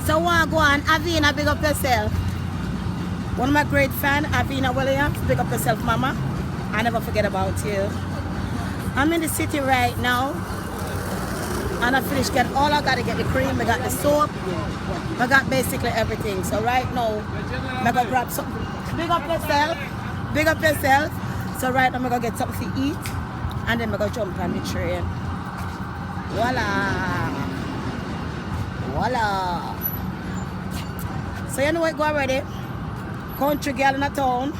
So what go on? Avina, big up yourself. One of my great fans, Avina Williams, big up yourself, mama. I never forget about you. I'm in the city right now. And I finished getting all I got to get the cream, I got the soap, I got basically everything. So right now, I'm going to grab something. Big up yourself. Big up yourself. So right now, I'm going to get something to eat. And then I'm going to jump on the train. Voila. Voila. So you know what, go already. Country girl in the town.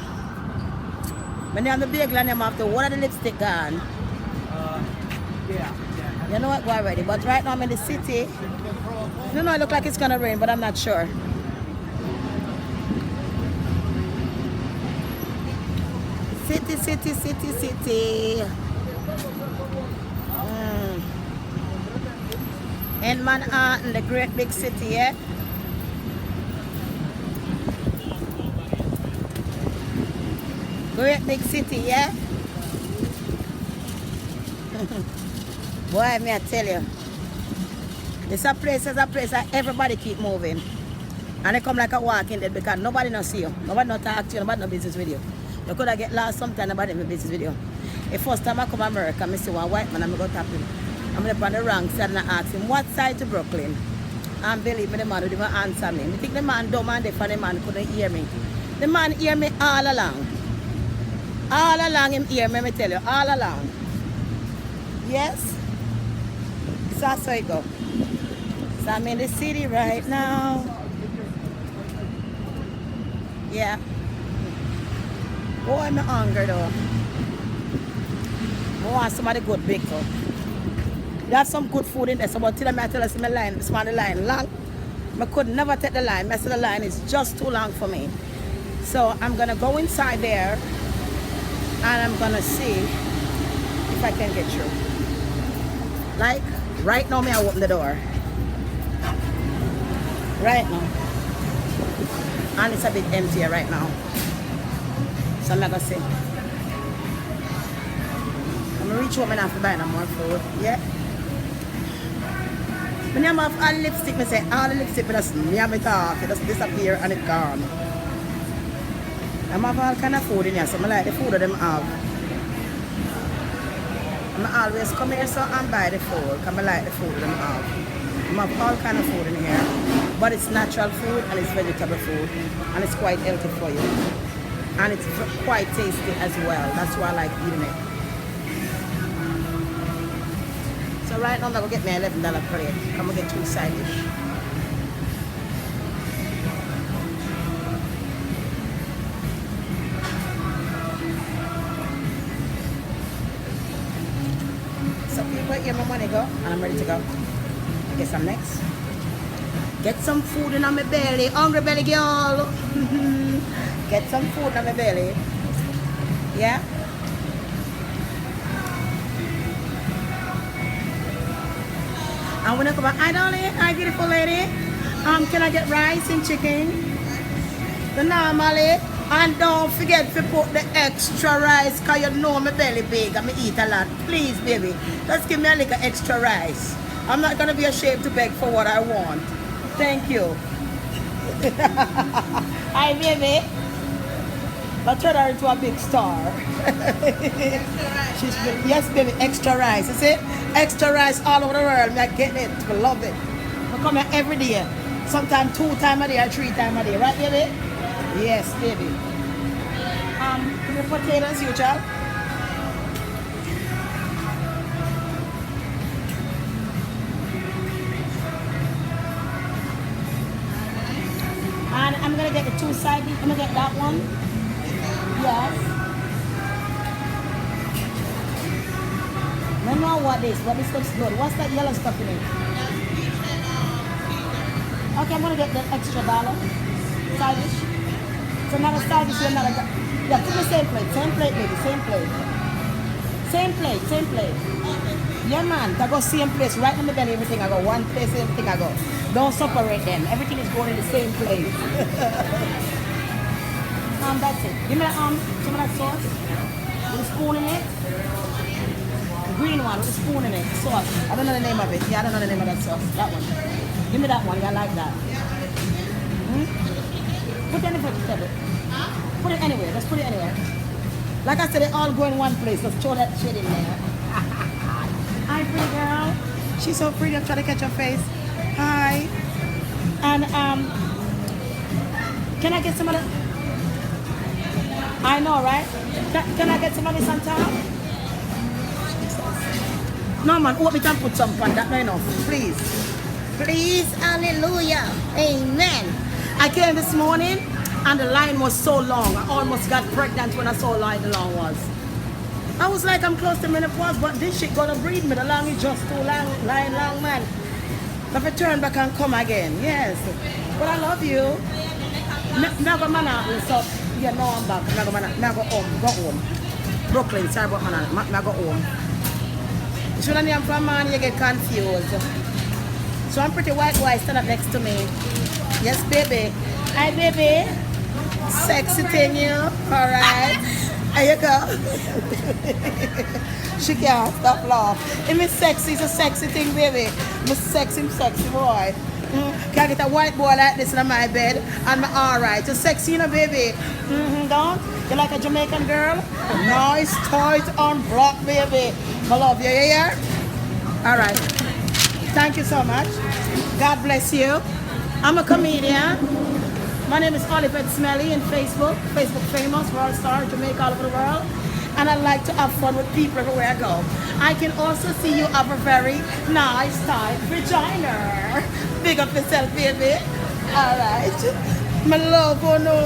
When I'm the bagel and I'm after one of the lipstick gone. You know what, go already. But right now I'm in the city. You know, it look like it's gonna rain, but I'm not sure. City, city, city, city. In Manhattan, the great big city, yeah? Great big city, yeah? Boy, may I tell you, it's a place that everybody keep moving. And they come like a walking dead because nobody not see you. Nobody not talk to you, nobody no business with you. You could have get lost sometime, nobody have business with you. The first time I come to America, I see one white man, I'm going to tap him. I'm up on the wrong side and I ask him, what side to Brooklyn? And believe me, the man would even answer me. I think the man dumb and deaf and the man couldn't hear me. The man hear me all along. All along him hear me, let me tell you, all along. Yes? So that's how it go. So I'm in the city right now. Yeah. Boy, I'm hungry though. I want some of the good bacon. They have some good food in there, so but till I tell us my line, this one the line long. I could never take the line. I said the line is just too long for me. So I'm gonna go inside there and I'm gonna see if I can get through. Like right now, I open the door. Right now. And it's a bit empty right now. So I'm gonna see. I'm gonna reach home and have to buy no more food. Yeah. When I'm off all lipstick, I say all the lipstick, but me and me talk, it just disappear and it gone. I'm have all kind of food in here, so I like the food that them have. I always come here so and buy the food, because I like the food that them have. I have all kind of food in here, but it's natural food and it's vegetable food, and it's quite healthy for you. And it's quite tasty as well, that's why I like eating it. So right now I'm going to get me $11 plate. I'm going to get 2 side dish. So people, here my money go, and I'm ready to go. I guess I'm next. Get some food in my belly. Hungry belly girl. Get some food in my belly. Yeah? And when I come back, hi darling, hi beautiful lady. Can I get rice and chicken? The normally. And don't forget to put the extra rice, cause you know my belly big and I eat a lot. Please baby, just give me a little extra rice. I'm not gonna be ashamed to beg for what I want. Thank you. Hi baby. I turned her into a big star. She's been, yes baby, extra rice. You see? Extra rice all over the world. I get it. I love it. I come here every day. Sometimes 2 times a day or 3 times a day. Right baby? Yes baby. Give me potatoes, you child. And I'm gonna get the 2 side. I'm gonna get that one. Yes. I don't know what this looks good. What's that yellow stuff in it? Okay, I'm gonna get the extra dollar. Side dish. So another side dish, another. Yeah, put the same plate. Same plate, baby. Same plate. Same plate. Same plate. Yeah, man. I go same place. Right in the belly, everything. I go one place, everything I go. Don't separate them. Everything is going in the same place. That's it. Give me some of that sauce with a spoon in it. The green one with a spoon in it. Sauce. I don't know the name of it. Yeah, I don't know the name of that sauce. That one. Give me that one. Yeah, I like that. Put it anywhere, table. Put it anywhere. Let's put it anywhere. Like I said, they all go in one place. Let's throw that shit in there. Hi, pretty girl. She's so pretty. I'm trying to catch her face. Hi. And can I get some of the? I know, right? Can I get some of this on top? No, man. Hope we can put some on that. No enough. Please. Please. Hallelujah. Amen. I came this morning and the line was so long. I almost got pregnant when I saw how long the line was. I was like, I'm close to menopause, but this shit gonna breed me. The long is just too long, long, man. If I turn back and come again, yes. But I love you. Never man, so yeah, no, I'm back. Never go home. Brooklyn, sorry about man, I go home. You shouldn't name from man, you get confused. So I'm pretty white boy, stand up next to me. Yes, baby. Hi, baby. Sexy thing, you. All right. There you go. She can't stop laughing. If it's sexy, it's a sexy thing, baby. I'm a sexy boy. Can I get a white boy like this in my bed? And I'm all right. You're sexy, you know, baby. Don't? You like a Jamaican girl? Nice, tight, and black, baby. I love you, yeah? All right. Thank you so much. God bless you. I'm a comedian. My name is Oliver Smelly in Facebook famous, world star, Jamaica, all over the world. And I like to have fun with people everywhere I go. I can also see you have a very nice, tight vagina. Big up yourself, baby. All right. My love, oh no.